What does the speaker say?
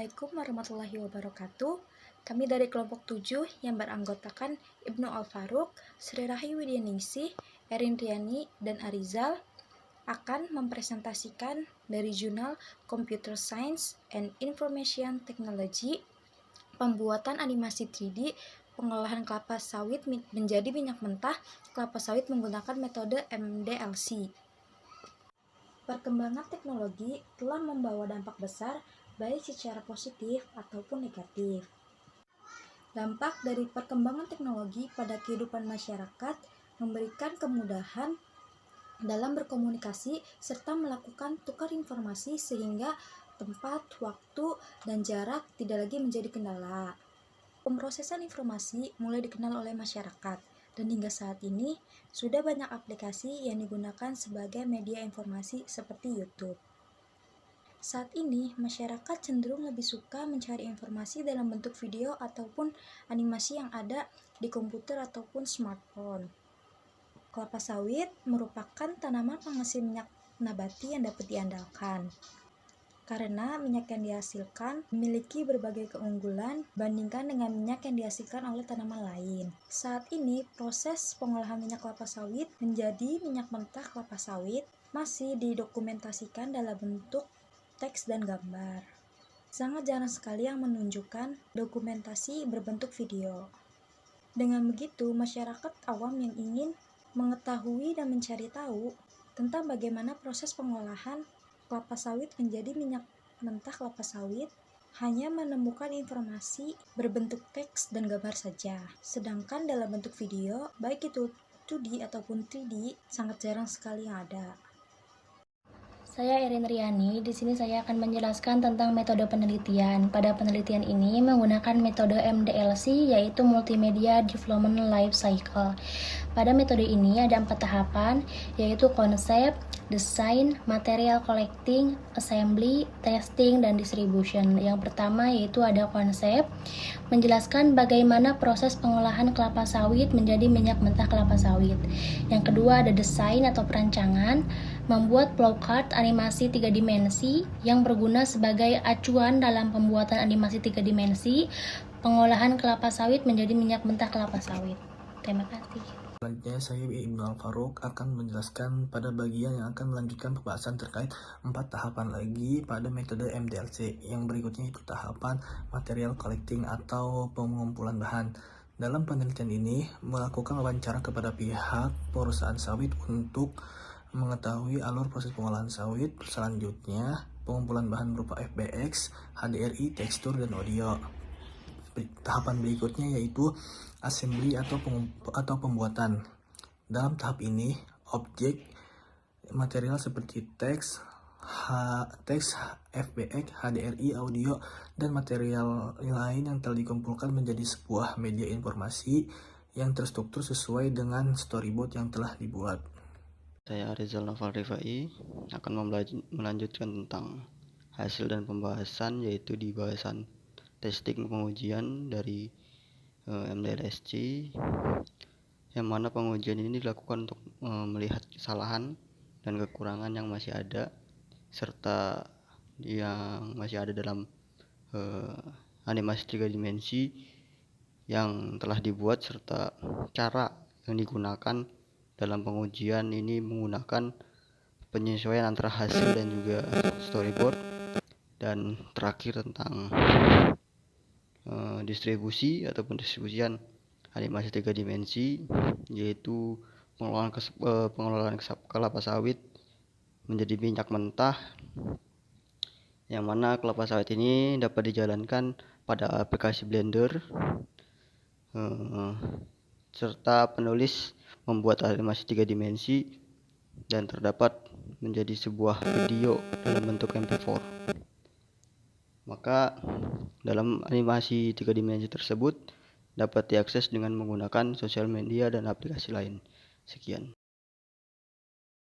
Assalamualaikum warahmatullahi wabarakatuh. Kami dari kelompok 7 yang beranggotakan Ibnu Al-Faruq, Sri Rahi Widyaningsih, Erin Riani, dan Arizal akan mempresentasikan dari jurnal Computer Science and Information Technology, pembuatan animasi 3D, pengolahan kelapa sawit menjadi minyak mentah kelapa sawit menggunakan metode MDLC. Perkembangan teknologi telah membawa dampak besar baik secara positif ataupun negatif. Dampak dari perkembangan teknologi pada kehidupan masyarakat memberikan kemudahan dalam berkomunikasi serta melakukan tukar informasi sehingga tempat, waktu, dan jarak tidak lagi menjadi kendala. Pemrosesan informasi mulai dikenal oleh masyarakat, dan hingga saat ini sudah banyak aplikasi yang digunakan sebagai media informasi seperti YouTube. Saat ini, masyarakat cenderung lebih suka mencari informasi dalam bentuk video ataupun animasi yang ada di komputer ataupun smartphone. Kelapa sawit merupakan tanaman penghasil minyak nabati yang dapat diandalkan. Karena minyak yang dihasilkan memiliki berbagai keunggulan bandingkan dengan minyak yang dihasilkan oleh tanaman lain. Saat ini, proses pengolahan minyak kelapa sawit menjadi minyak mentah kelapa sawit masih didokumentasikan dalam bentuk teks dan gambar. Sangat jarang sekali yang menunjukkan dokumentasi berbentuk video. Dengan begitu, masyarakat awam yang ingin mengetahui dan mencari tahu tentang bagaimana proses pengolahan kelapa sawit menjadi minyak mentah kelapa sawit hanya menemukan informasi berbentuk teks dan gambar saja. Sedangkan dalam bentuk video, baik itu 2D ataupun 3D, sangat jarang sekali yang ada. Saya Erin Riani. Di sini saya akan menjelaskan tentang metode penelitian. Pada penelitian ini menggunakan metode MDLC, yaitu Multimedia Development Life Cycle. Pada metode ini ada 4 tahapan, yaitu konsep, desain, material collecting, assembly, testing, dan distribution. Yang pertama yaitu ada konsep, menjelaskan bagaimana proses pengolahan kelapa sawit menjadi minyak mentah kelapa sawit. Yang kedua ada desain atau perancangan, membuat flowchart animasi 3 dimensi yang berguna sebagai acuan dalam pembuatan animasi 3 dimensi pengolahan kelapa sawit menjadi minyak mentah kelapa sawit. Terima kasih. Selanjutnya, saya Ibnu Al-Faruq akan menjelaskan pada bagian yang akan melanjutkan pembahasan terkait 4 tahapan lagi pada metode MDLC. Yang berikutnya itu tahapan material collecting atau pengumpulan bahan. Dalam penelitian ini, melakukan wawancara kepada pihak perusahaan sawit untuk mengetahui alur proses pengolahan sawit. Selanjutnya, pengumpulan bahan berupa FBX, HDRI, tekstur, dan audio. Tahapan berikutnya yaitu assembly atau pembuatan. Dalam tahap ini, objek material seperti teks, FBX, HDRI, audio, dan material lain yang telah dikumpulkan menjadi sebuah media informasi yang terstruktur sesuai dengan storyboard yang telah dibuat. Saya Arizal Noval Rifai akan melanjutkan tentang hasil dan pembahasan, yaitu di bahasan testing pengujian dari MDLC, yang mana pengujian ini dilakukan untuk melihat kesalahan dan kekurangan yang masih ada serta yang masih ada dalam animasi 3 dimensi yang telah dibuat serta cara yang digunakan dalam pengujian ini menggunakan penyesuaian antara hasil dan juga storyboard. Dan terakhir tentang distribusi ataupun distribusian animasi 3 dimensi, yaitu pengelolaan kelapa sawit menjadi minyak mentah, yang mana kelapa sawit ini dapat dijalankan pada aplikasi Blender, serta penulis membuat animasi 3 dimensi dan terdapat menjadi sebuah video dalam bentuk MP4. Maka dalam animasi 3 dimensi tersebut dapat diakses dengan menggunakan sosial media dan aplikasi lain. Sekian.